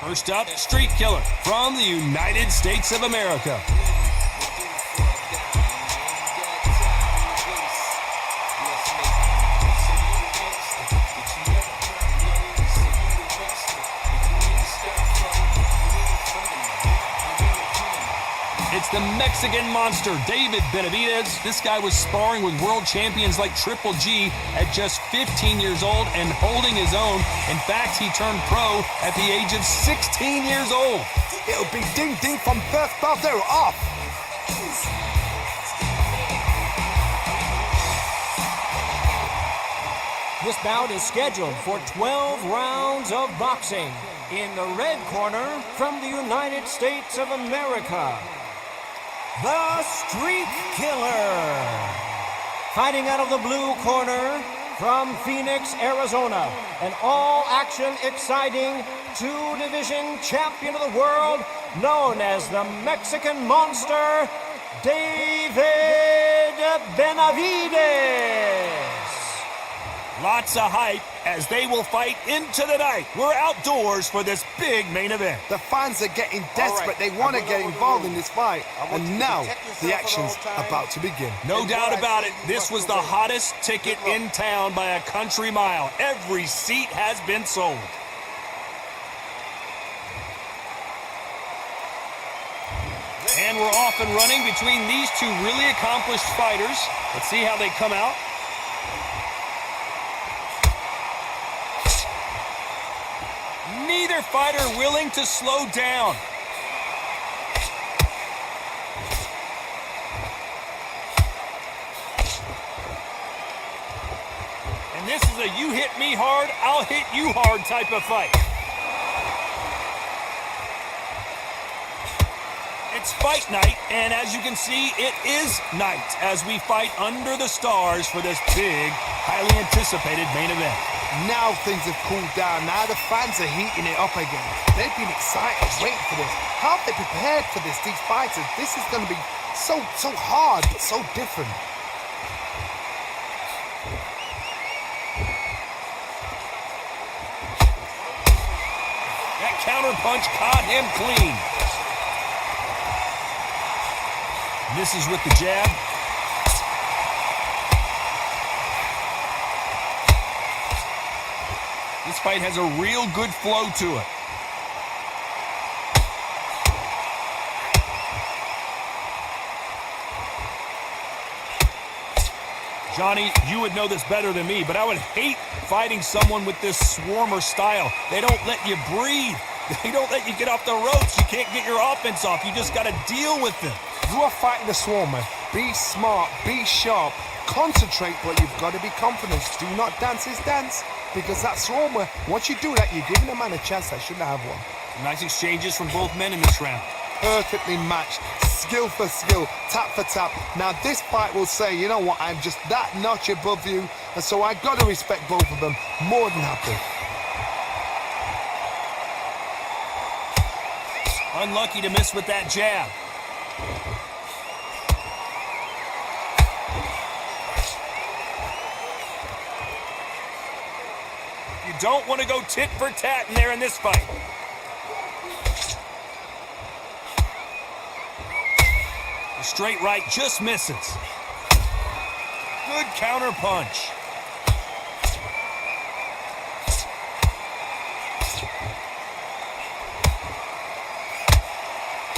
First up, Street Killer from the United States of America. It's the Mexican monster, Benavidez. This guy was sparring with world champions like Triple G at just 15 years old and holding his own. In fact, he turned pro at the age of 16 years old. It'll be ding-ding from first bell. They're off. This bout is scheduled for 12 rounds of boxing. In the red corner, from the United States of America, the Street Killer. Fighting out of the blue corner, from Phoenix, Arizona, an all-action, exciting two-division champion of the world, known as the Mexican Monster, Benavidez. Lots of hype as they will fight into the night. We're outdoors for this big main event. The fans are getting desperate. They want to get involved in this fight. And now the action's about to begin. No doubt about it. This was the hottest ticket in town by a country mile. Every seat has been sold. And we're off and running between these two really accomplished fighters. Let's see how they come out. Neither fighter willing to slow down. And this is a you hit me hard, I'll hit you hard type of fight. It's fight night, and as you can see, it is night as we fight under the stars for this big, highly anticipated main event. Now things have cooled down. Now the fans are heating it up again. They've been excited, waiting for this. How have they prepared for this, these fighters? This is going to be so hard, but so different. That counter punch caught him clean. This is with the jab. This fight has a real good flow to it. Johnny, you would know this better than me, but I would hate fighting someone with this swarmer style. They don't let you breathe. They don't let you get off the ropes. You can't get your offense off. You just got to deal with them. You are fighting the swarmer. Be smart, be sharp, concentrate, but you've got to be confident. Do not dance his dance. Because that swarmer, once you do that, you're giving a man a chance that shouldn't have one. Nice exchanges from both men in this round. Perfectly matched, skill for skill, tap for tap. Now this fight will say, you know what, I'm just that notch above you, and so I got to respect both of them. More than happy. Unlucky to miss with that jab. You don't want to go tit for tat in there in this fight. The straight right just misses. Good counter punch.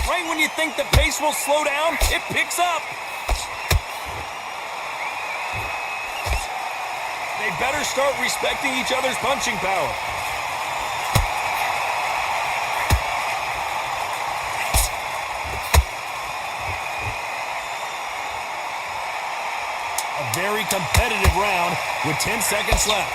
Right when you think the pace will slow down, it picks up. They better start respecting each other's punching power. A very competitive round with 10 seconds left.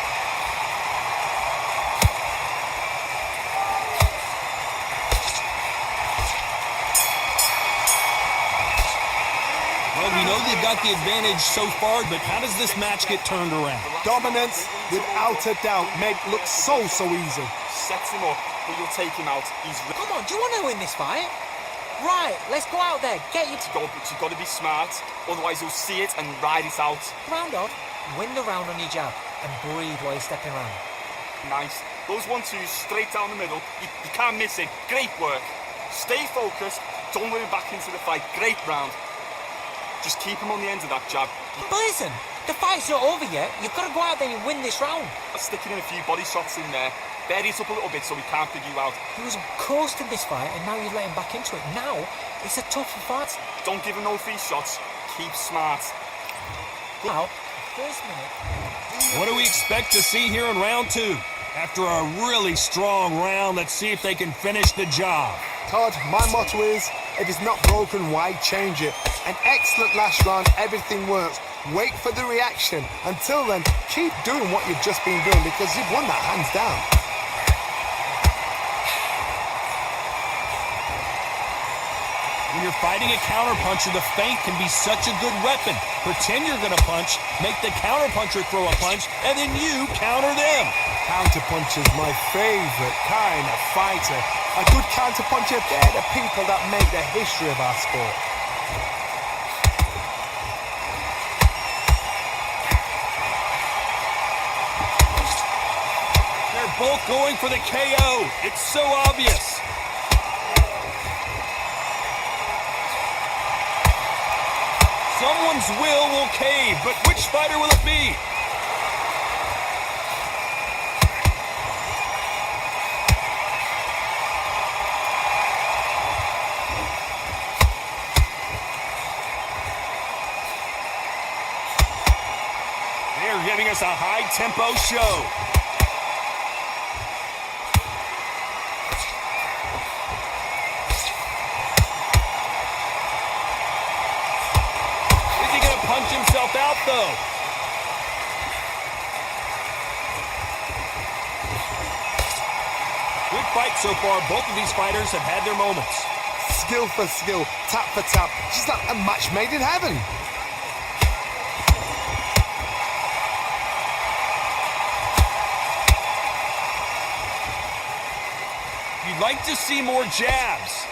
Well, we know they've got the advantage so far, but how does this match get turned around? Dominance, without a doubt, made it look so easy. Sets him up, but you'll take him out. Come on, do you want to win this fight? Right, let's go out there, get you... You've got to be smart, otherwise you'll see it and ride it out. Round off, win the round on your jab, and breathe while you're stepping around. Nice. Those 1-2s straight down the middle. You can't miss it. Great work. Stay focused. Don't let him back into the fight. Great round. Just keep him on the end of that jab. But listen, the fight's not over yet. You've got to go out there and win this round. Sticking in a few body shots in there. Bury it up a little bit so we can't figure you out. He was coasting this fight, and now you've let him back into it. Now, it's a tougher fight. Don't give him no free shots. Keep smart. Now, first minute. What do we expect to see here in round 2? After a really strong round, let's see if they can finish the job. Todd, my motto is, if it's not broken, why change it? An excellent last round, everything works. Wait for the reaction. Until then, keep doing what you've just been doing because you've won that hands down. When you're fighting a counterpuncher, the feint can be such a good weapon. Pretend you're going to punch, make the counterpuncher throw a punch, and then you counter them. Counterpuncher's my favorite kind of fighter. A good counterpuncher, they're the people that make the history of our sport. They're both going for the KO. It's so obvious. Someone's will cave, but which fighter will it be? They're giving us a high-tempo show. Punch himself out, though. Good fight so far. Both of these fighters have had their moments. Skill for skill, tap for tap. Just like a match made in heaven. You'd like to see more jabs.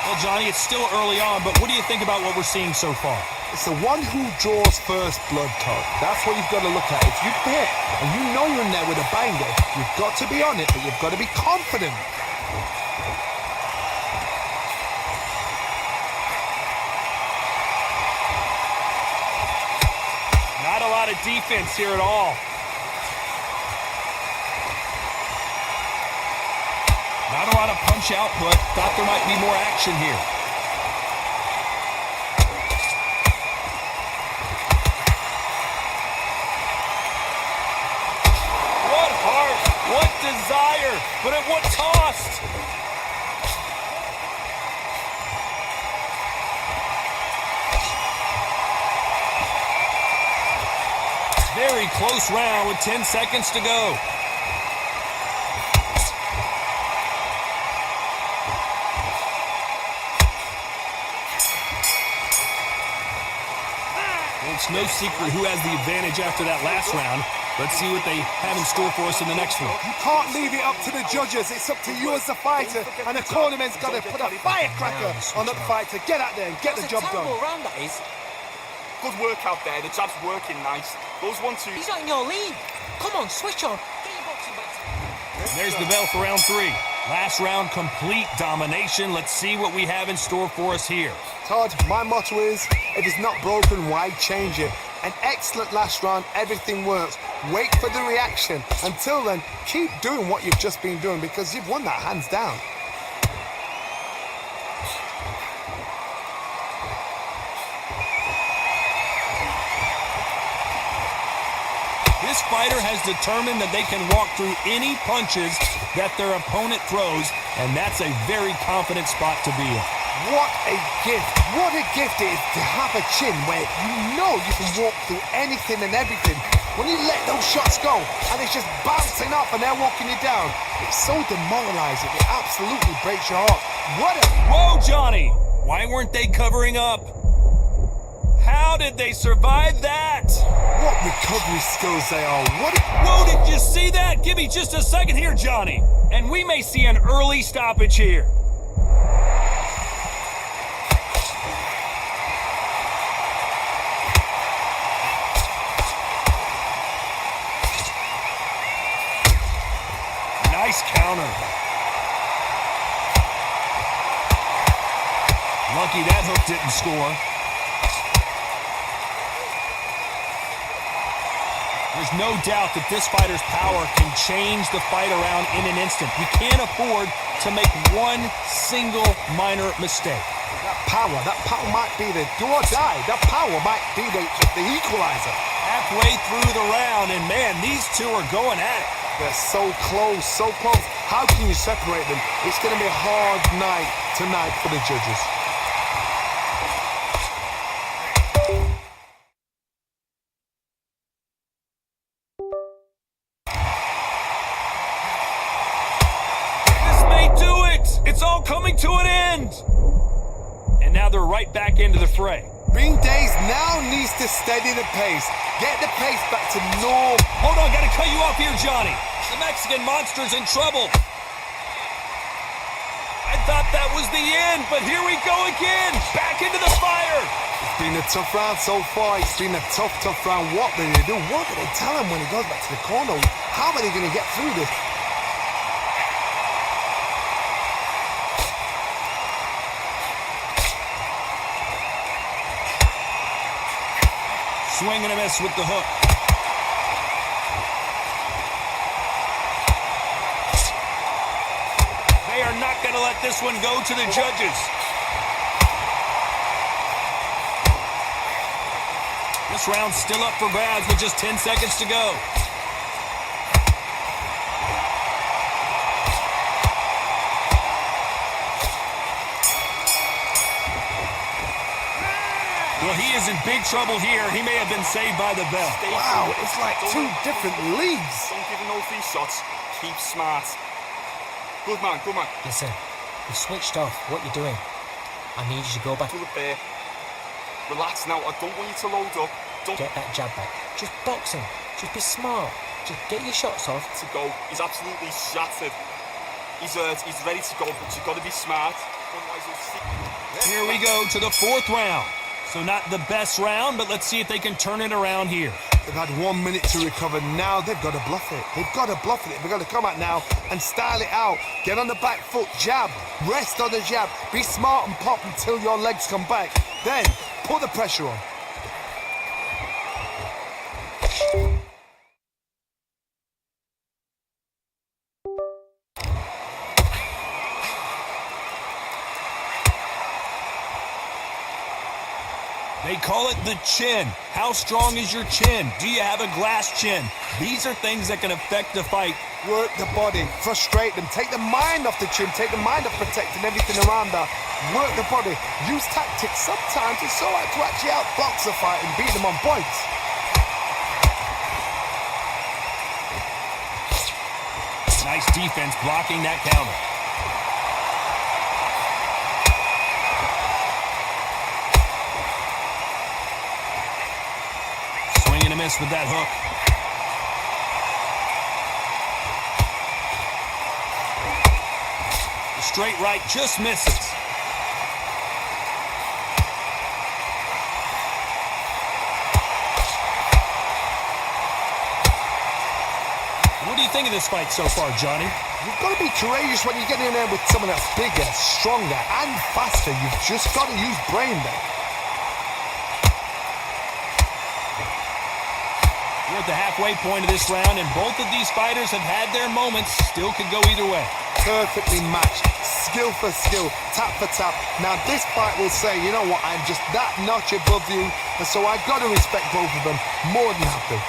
Well, Johnny, it's still early on, but what do you think about what we're seeing so far? It's the one who draws first blood, Todd. That's what you've got to look at. If you hit and you know you're in there with a banger, you've got to be on it, but you've got to be confident. Not a lot of defense here at all. Not a lot of punch output. Thought there might be more action here. What heart, what desire, but at what cost? Very close round with 10 seconds to go. It's no secret who has the advantage after that last round. Let's see what they have in store for us in the next one. You can't leave it up to the judges. It's up to you as the fighter, and the cornerman's got to put a firecracker on that fight to get out there and get the job done. That's a terrible round, that is. Good work out there. The jab's working nice. Those 1-2s. He's not in your league. Come on, switch on. Get your boxing back. And there's the bell for round 3. Last round, complete domination. Let's see what we have in store for us here. Todd, my motto is, if it's not broken, why change it? An excellent last round, everything works. Wait for the reaction. Until then, keep doing what you've just been doing because you've won that hands down. This fighter has determined that they can walk through any punches that their opponent throws, and that's a very confident spot to be in. What a gift. What a gift it is to have a chin where you know you can walk through anything and everything. When you let those shots go and it's just bouncing off and they're walking you down, it's so demoralizing. It absolutely breaks your heart. What a... Whoa, Johnny! Why weren't they covering up? How did they survive that? What recovery skills they are. Whoa, did you see that? Give me just a second here, Johnny. And we may see an early stoppage here. Lucky that hook didn't score. There's no doubt that this fighter's power can change the fight around in an instant. You can't afford to make one single minor mistake. That power might be the do or die. That power might be the equalizer. Halfway through the round, and man, these two are going at it. They're so close, so close. How can you separate them? It's going to be a hard night tonight for the judges. This may do it! It's all coming to an end! And now they're right back into the fray. Benavidez now needs to steady the pace. Get the pace back to normal. Hold on, gotta cut you off here, Johnny. The Mexican Monster's in trouble. I thought that was the end, but here we go again. Back into the fire. It's been a tough round so far. It's been a tough round. What do they do? What do they tell him when he goes back to the corner? How are they going to get through this? Swing and a miss with the hook. They are not going to let this one go to the judges. This round's still up for grabs with just 10 seconds to go. Well, he is in big trouble here. He may have been saved by the bell. Wow, it's like two different leagues. Don't give him no free shots. Keep smart. Good man, good man. Listen, you've switched off. What you doing? I need you to go back. To the bear. Relax now. I don't want you to load up. Don't Get that jab back. Just boxing. Just be smart. Just get your shots off. to go. He's absolutely shattered. He's ready to go, but you've got to be smart. Otherwise he'll see. Here we go to the fourth round. So not the best round, but let's see if they can turn it around here. They've had 1 minute to recover. Now they've got to bluff it. They've got to bluff it. They've got to come out now and style it out. Get on the back foot, jab. Rest on the jab. Be smart and pop until your legs come back. Then put the pressure on. They call it the chin. How strong is your chin? Do you have a glass chin? These are things that can affect the fight. Work the body, frustrate them, take the mind off the chin, take the mind off protecting everything around that. Work the body, use tactics. Sometimes it's alright to actually outbox a fight and beat them on points. Nice defense blocking that counter. Swing and a miss with that hook. The straight right just misses. What do you think of this fight so far, Johnny? You've got to be courageous when you get in there with someone that's bigger, stronger, and faster. You've just got to use brain there. We're at the halfway point of this round, and both of these fighters have had their moments. Still could go either way. Perfectly matched, skill for skill, tap for tap. Now this fight will say, you know what, I'm just that notch above you, and so I've got to respect both of them more than happy.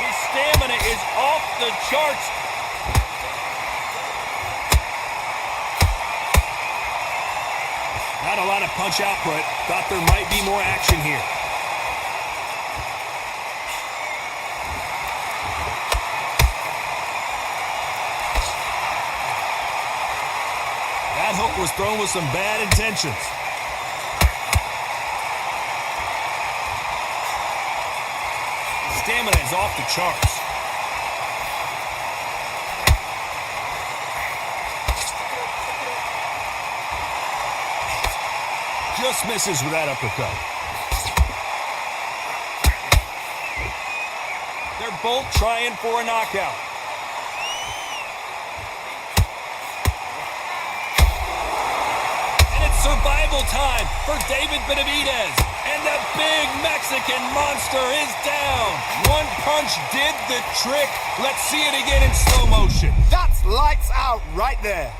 His stamina is off the charts. Not a lot of punch output. Thought there might be more action here. That hook was thrown with some bad intentions. Stamina is off the charts. Just misses with that uppercut. They're both trying for a knockout. And it's survival time for David Benavidez. And the big Mexican monster is down. One punch did the trick. Let's see it again in slow motion. That's lights out right there.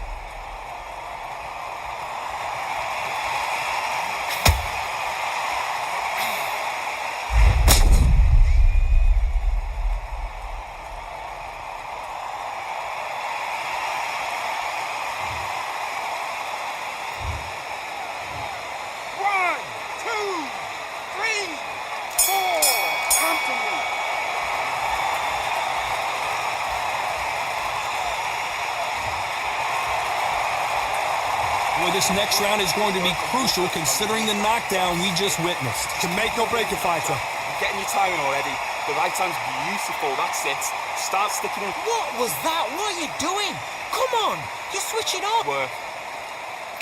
Well, this next round is going to be crucial considering the knockdown we just witnessed. To make or break a fighter. You're getting your timing already. The right hand's beautiful, that's it. Start sticking in. What was that? What are you doing? Come on, you're switching up. Work.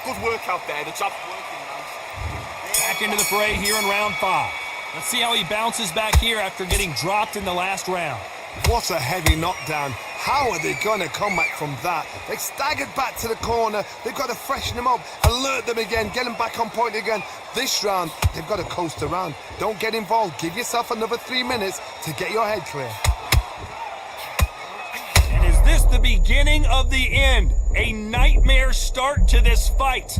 Good work out there. The job's working now. Back into the fray here in round 5. Let's see how he bounces back here after getting dropped in the last round. What a heavy knockdown. How are they going to come back from that? They staggered back to the corner. They've got to freshen them up, alert them again, get them back on point again. This round, they've got to coast around. Don't get involved. Give yourself another 3 minutes to get your head clear. And is this the beginning of the end? A nightmare start to this fight.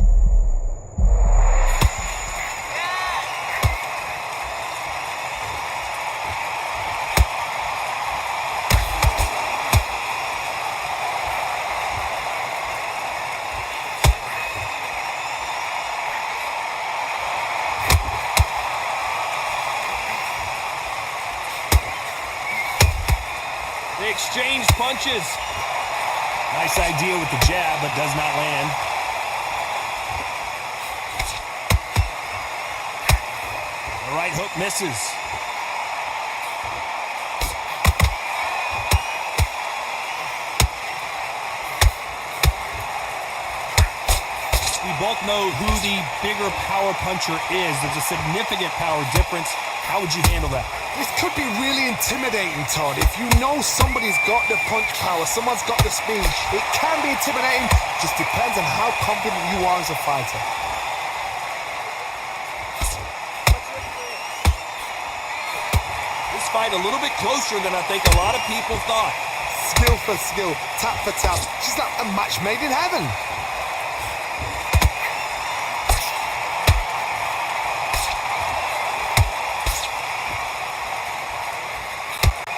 They exchange punches. Nice idea with the jab, but does not land. The right hook misses. We both know who the bigger power puncher is. There's a significant power difference. How would you handle that? This could be really intimidating, Todd. If you know somebody's got the punch power, someone's got the speed, it can be intimidating. Just depends on how confident you are as a fighter. This fight a little bit closer than I think a lot of people thought. Skill for skill, tap for tap. She's like a match made in heaven.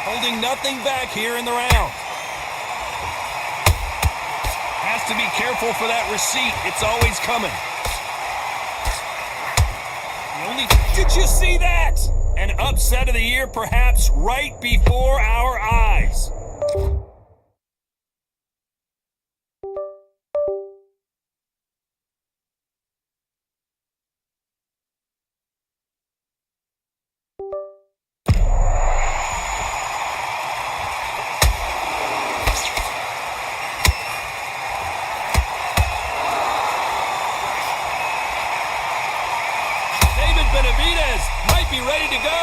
Holding nothing back here in the round. Has to be careful for that receipt. It's always coming. Did you see that? An upset of the year, perhaps right before our eyes. Benavidez might be ready to go.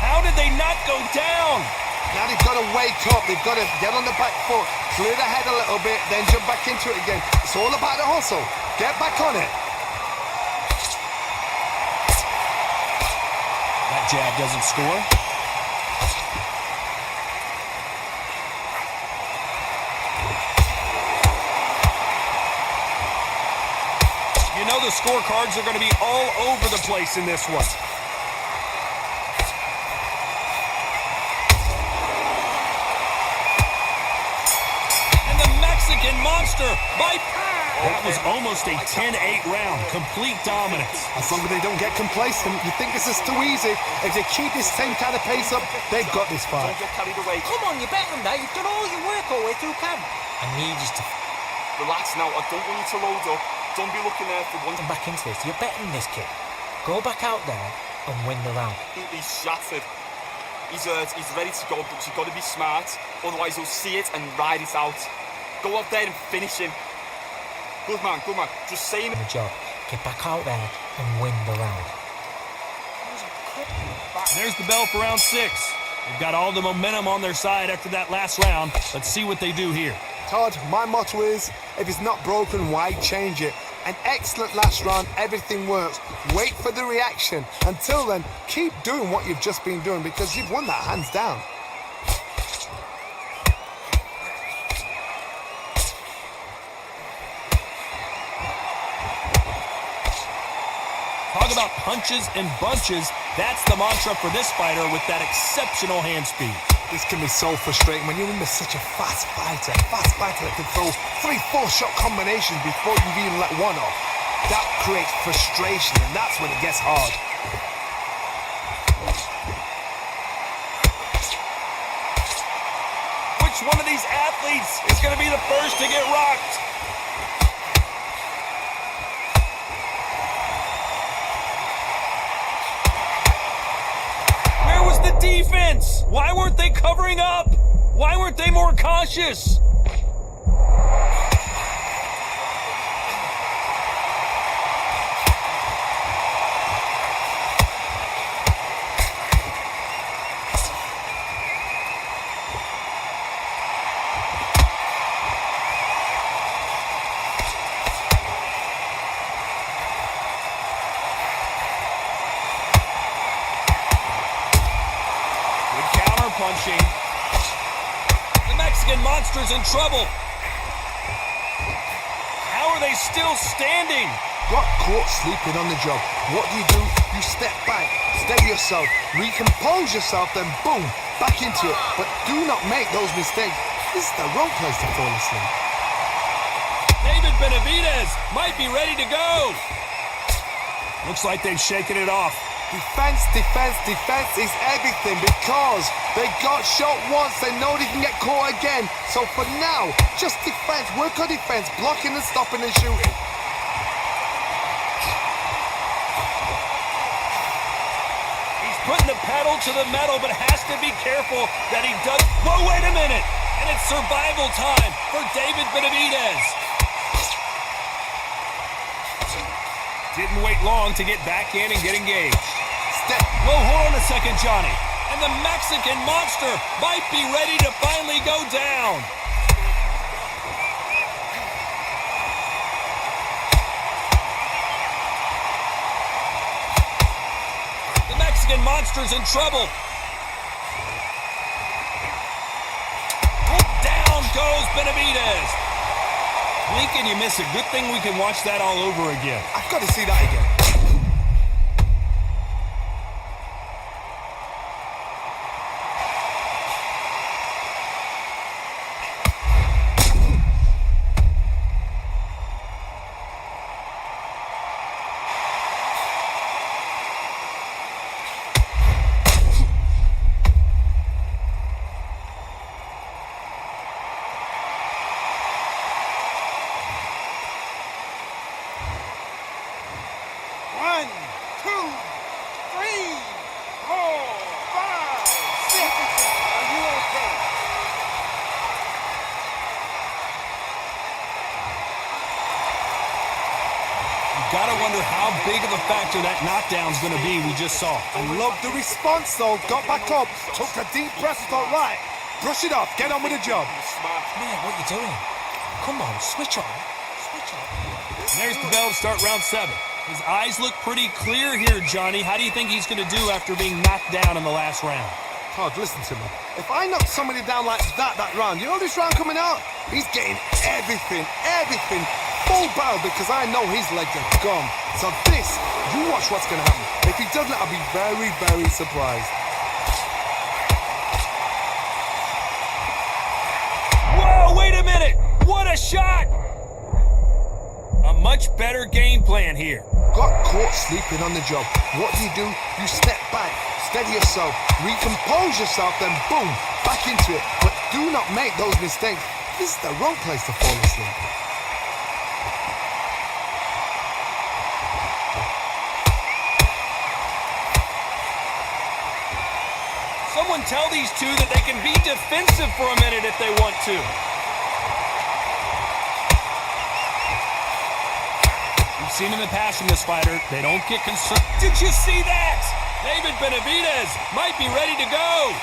How did they not go down? Now they've got to wake up. They've got to get on the back foot, clear the head a little bit, then jump back into it again. It's all about the hustle. Get back on it. That jab doesn't score. You know the scorecards are going to be all over the place in this one. And the Mexican monster by... That was almost a 10-8 round. Complete dominance. As long as they don't get complacent, you think this is too easy. If they keep this same kind of pace up, they've got this fight. Don't get carried away. Come on, you're better than that. You've done all your work all the way through camp. I need you to Relax now. I don't want you to load up. Don't be looking there for one. come back into this. You're better than this, kid. Go back out there and win the round. He's shattered. He's hurt. He's ready to go, but you've got to be smart. Otherwise, you'll see it and ride it out. Go out there and finish him. Good man, good man. Just saying. The job. Get back out there and win the round. There's the bell for round 6. They've got all the momentum on their side after that last round. Let's see what they do here. Todd, my motto is, if it's not broken, why change it? An excellent last round, everything works. Wait for the reaction. Until then, keep doing what you've just been doing because you've won that hands down. Talk about punches and bunches. That's the mantra for this fighter with that exceptional hand speed. This can be so frustrating when you're in such a fast fighter that can throw 3-4 shot combinations before you've even let one off. That creates frustration, and that's when it gets hard. Which one of these athletes is going to be the first to get rocked? The defense! Why weren't they covering up? Why weren't they more cautious? Punching. The Mexican monster's in trouble. How are they still standing? Got caught sleeping on the job. What do? You step back, steady yourself, recompose yourself, then boom, back into it. But do not make those mistakes. This is the wrong place to fall asleep. David Benavidez might be ready to go. Looks like they've shaken it off. Defense is everything because they got shot once, they know they can get caught again. So for now, just defense, work on defense, blocking and stopping and shooting. He's putting the pedal to the metal, but has to be careful that he does. Whoa, wait a minute! And it's survival time for David Benavidez. Didn't wait long to get back in and get engaged. Whoa, hold on a second, Johnny. And the Mexican monster might be ready to finally go down. The Mexican monster's in trouble. Down goes Benavidez. Blink and you miss it. Good thing we can watch that all over again. I've got to see that again. Gotta wonder how big of a factor that knockdown's gonna be we just saw. I love the response though. Got back up, took a deep breath, thought, right, brush it off, get on with the job. Man, what you doing? Come on, switch on. Switch on. And there's the bell to start round 7. His eyes look pretty clear here, Johnny. How do you think he's gonna do after being knocked down in the last round? Todd, listen to me. If I knock somebody down like that round, you know this round coming out? He's getting everything, full barrel because I know his legs are gone. So this, you watch what's going to happen. If he doesn't, I'll be very, very surprised. Whoa, wait a minute! What a shot! A much better game plan here. Got caught sleeping on the job. What do? You step back, steady yourself, recompose yourself, then boom, back into it. But do not make those mistakes. This is the wrong place to fall asleep. Someone tell these two that they can be defensive for a minute if they want to. We've seen in the past from this fighter, they don't get concerned. Did you see that? David Benavidez might be ready to go.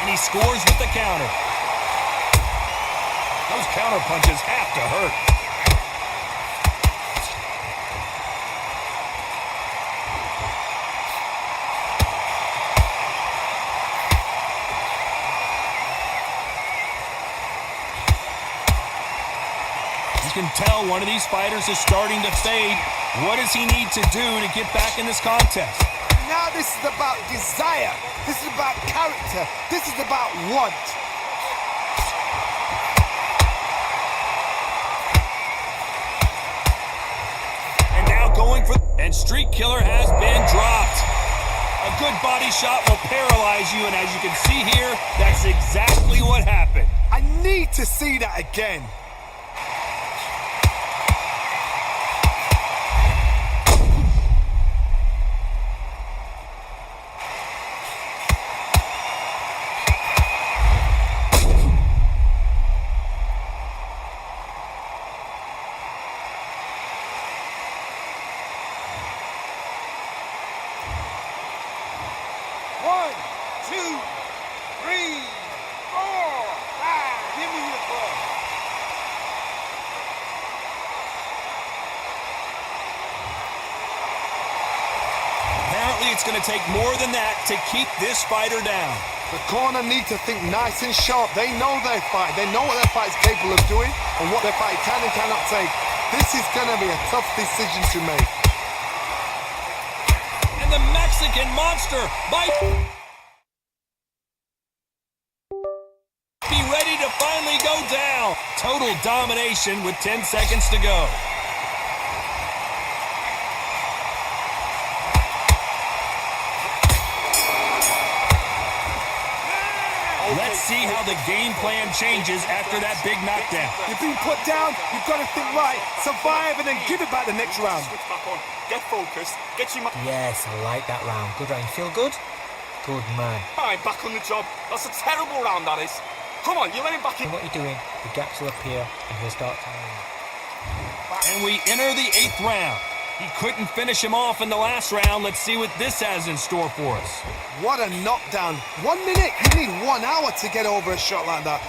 He scores with the counter. Those counter punches have to hurt. You can tell one of these fighters is starting to fade. What does he need to do to get back in this contest? Now this is about desire. This is about character. This is about want. And now going for... And Streak Killer has been dropped. A good body shot will paralyze you, and as you can see here, that's exactly what happened. I need to see that again. It's going to take more than that to keep this fighter down. The corner need to think nice and sharp. They know their fight. They know what their fight is capable of doing and what their fight can and cannot take. This is going to be a tough decision to make. And the Mexican Monster might be ready to finally go down. Total domination with 10 seconds to go. Let's see how the game plan changes after that big knockdown. You've been put down, you've got to think right, survive and then give it back the next round. Switch back on, get focused, get your mind. Yes, I like that round. Good round. Feel good? Good man. Back on the job. That's a terrible round, that is. Come on, you let him back in. And what you're doing, the gaps will appear and he'll start tiring. And we enter the 8th round. He couldn't finish him off in the last round. Let's see what this has in store for us. What a knockdown. 1 minute, you need 1 hour to get over a shot like that.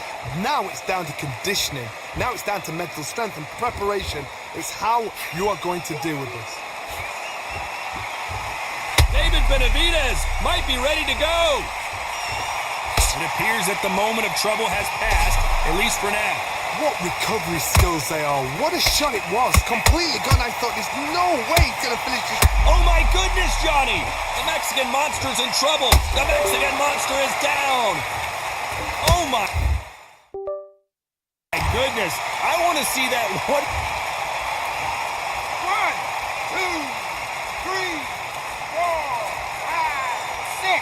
Now it's down to conditioning. Now it's down to mental strength and preparation. It's how you are going to deal with this. David Benavidez might be ready to go. It appears that the moment of trouble has passed, at least for now. What recovery skills they are. What a shot it was. Completely gone. I thought there's no way he's going to finish this. Oh my goodness, Johnny! The Mexican Monster's in trouble. The Mexican Monster is down. Oh my goodness. I want to see that. What? 1, 2, 3, 4, 5, 6.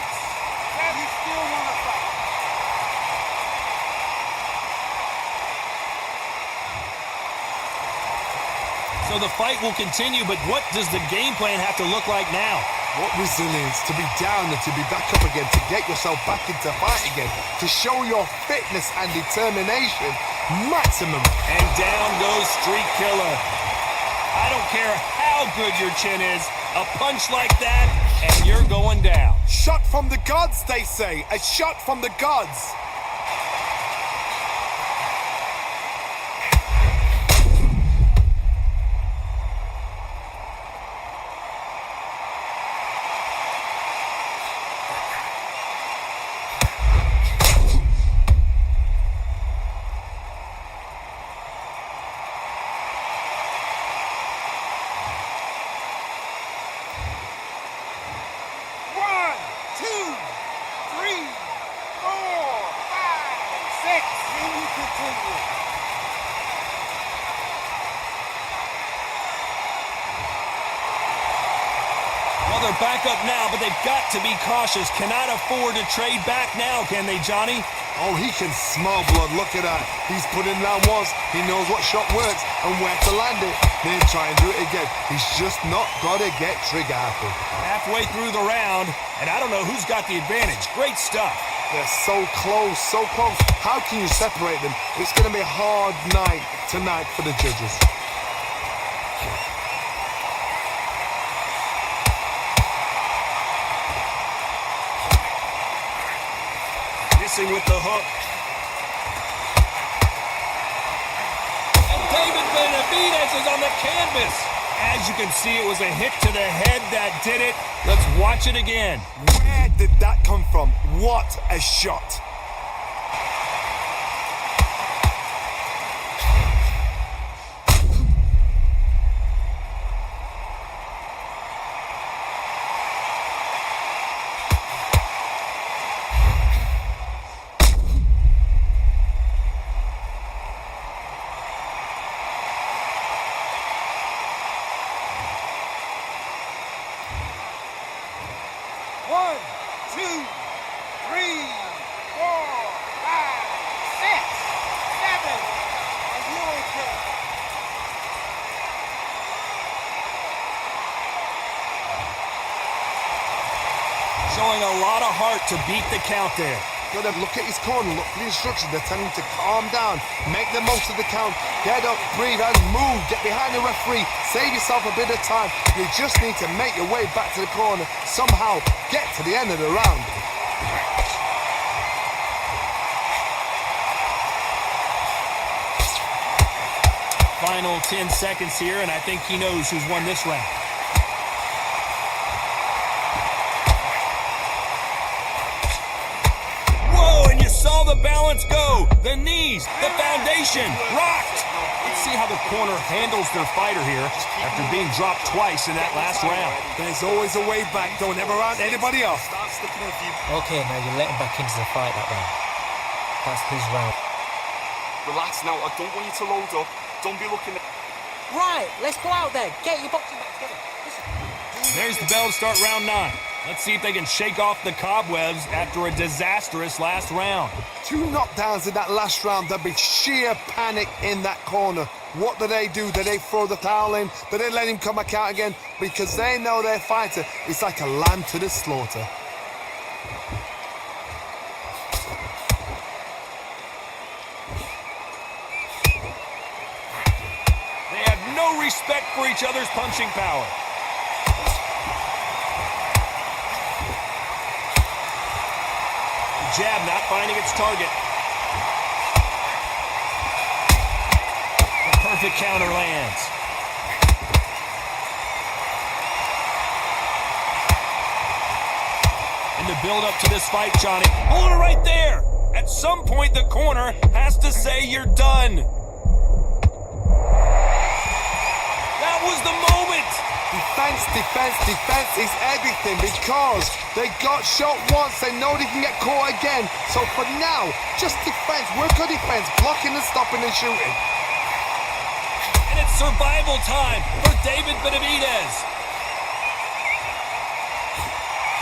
And he still won a fight. So the fight will continue, but what does the game plan have to look like now? What resilience to be down and to be back up again, to get yourself back into fight again, to show your fitness and determination maximum. And down goes Streak Killer. I don't care how good your chin is, a punch like that, and you're going down. Shot from the gods, they say. A shot from the gods. Well, they're back up now, but they've got to be cautious. Cannot afford to trade back now, can they, Johnny? Oh, he can smell blood. Look at that. He's put it down once. He knows what shot works and where to land it. Then try and do it again. He's just not got to get trigger happy. Halfway through the round, and I don't know who's got the advantage. Great stuff. They're so close, so close. How can you separate them? It's going to be a hard night tonight for the judges. Missing with the hook. And David Benavidez is on the canvas. As you can see, it was a hit to the head that did it. Let's watch it again. Where did that come from? What a shot. Showing a lot of heart to beat the count there. Got to look at his corner, look for the instructions. They're telling him to calm down, make the most of the count, get up, breathe, and move. Get behind the referee, save yourself a bit of time. You just need to make your way back to the corner, somehow get to the end of the round. Final 10 seconds here, and I think he knows who's won this round. Saw the balance go, the knees, the foundation, rocked. Let's see how the corner handles their fighter here after being dropped twice in that last round. There's always a way back. Don't ever round anybody else. Okay, now you're letting back into the fight that round. That's his round. Relax now. I don't want you to load up. Don't be looking at... Right, let's go out there. Get your boxing back together. Listen. There's the bell to start round 9. Let's see if they can shake off the cobwebs after a disastrous last round. 2 knockdowns in that last round. There'll be sheer panic in that corner. What do? Do they throw the towel in? Do they let him come back out again? Because they know their fighter is like a lamb to the slaughter. They have no respect for each other's punching power. Jab not finding its target. The perfect counter lands. In the build-up to this fight, Johnny, hold it right there. At some point, the corner has to say you're done. That was the moment. Defense, defense, defense is everything because they got shot once, they know they can get caught again. So for now, just defense, work on defense, blocking and stopping and shooting. And it's survival time for David Benavidez.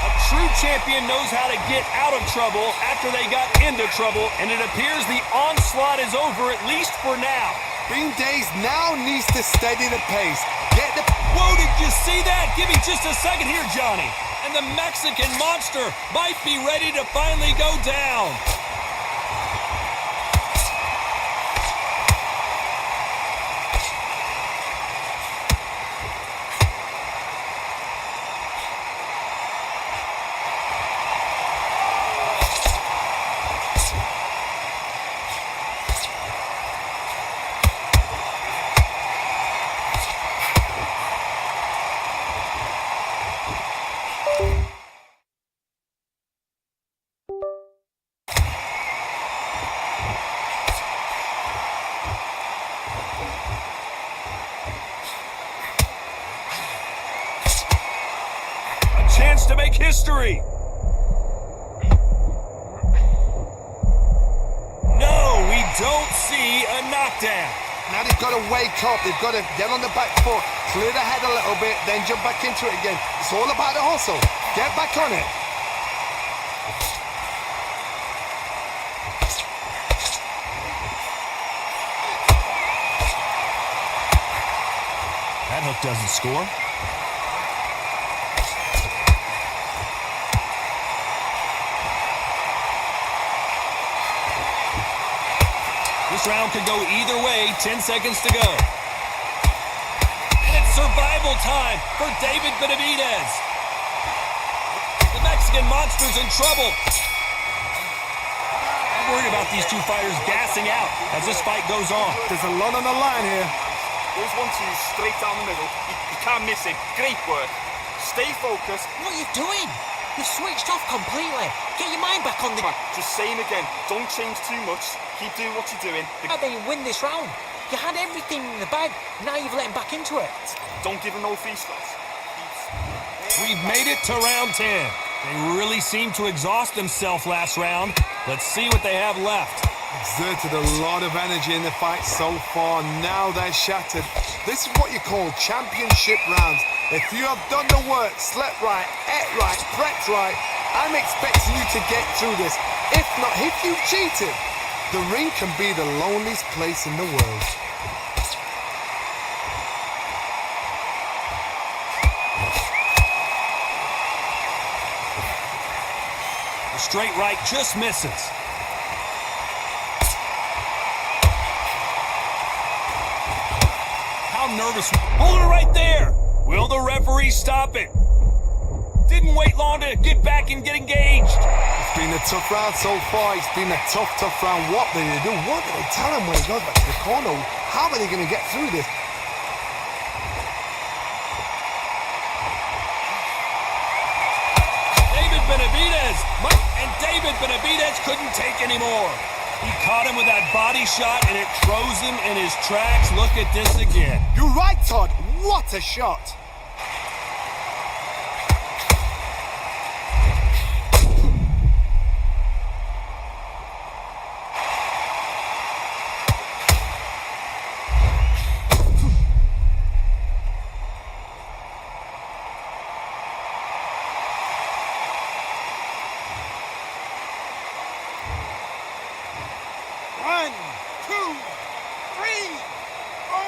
A true champion knows how to get out of trouble after they got into trouble, and it appears the onslaught is over, at least for now. Benavidez now needs to steady the pace. Get the... Whoa, did you see that? Give me just a second here, Johnny. And the Mexican monster might be ready to finally go down. Chance to make history. No, we don't see a knockdown. Now they've got to wake up. They've got to get on the back foot, clear the head a little bit, then jump back into it again. It's all about the hustle. Get back on it. That hook doesn't score. This round could go either way. 10 seconds to go. And it's survival time for David Benavidez. The Mexican Monster's in trouble. I'm worried about these two fighters gassing out as this fight goes on. There's a lot on the line here. Those 1-2s straight down the middle. You can't miss it. Great work. Stay focused. What are you doing? You've switched off completely. Get your mind back on the... Come on, just saying again, don't change too much. Keep doing what you're doing. How do you win this round? You had everything in the bag. Now you've let him back into it. Don't give him no free slots. We've made it to round 10. They really seemed to exhaust themselves last round. Let's see what they have left. Exerted a lot of energy in the fight so far. Now they're shattered. This is what you call championship rounds. If you have done the work, slept right, ate right, prepped right, I'm expecting you to get through this. If not, if you've cheated, the ring can be the loneliest place in the world. The straight right just misses. How nervous. Hold it right there. Will the referee stop it? Didn't wait long to get back and get engaged. It's been a tough round so far. It's been a tough round. What do they do? What do they tell him when he goes back to the corner? How are they going to get through this? David Benavidez. And David Benavidez couldn't take anymore. He caught him with that body shot, and it froze him in his tracks. Look at this again. You're right, Todd. What a shot. One, two, three, 4,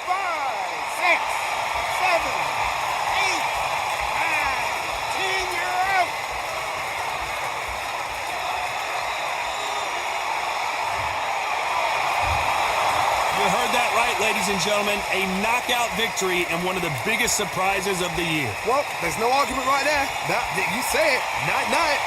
5, 6, 7, 8, 9, 10, you're out. You heard that right, ladies and gentlemen. A knockout victory and one of the biggest surprises of the year. Well, there's no argument right there. You say it. Night, night.